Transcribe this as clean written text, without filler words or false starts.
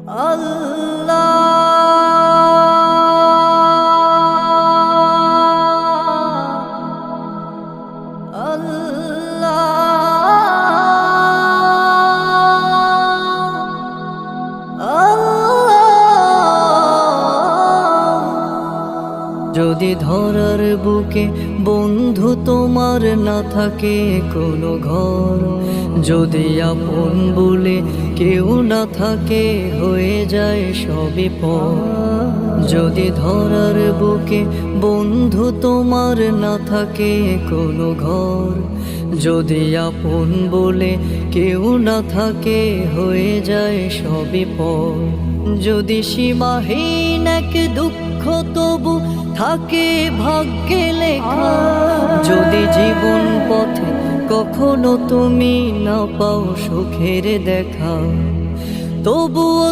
যদি ধরার বুকে বন্ধু তোমার না থাকে কোনো ঘর, যদি আপন বলে কেউ না থাকে হয়ে যায় সবই পর। যদি ধরার বুকে বন্ধু তোমার না থাকে কোনো ঘর, যদি আপন বলে কেউ না থাকে হয়ে যায় সবই পর। যদি সীমাহীন এক দুঃখ তবু থাকে ভাগ্যে লেখা, যদি জীবন পথে কখনো তুমি না পাও সুখের দেখা, তবুও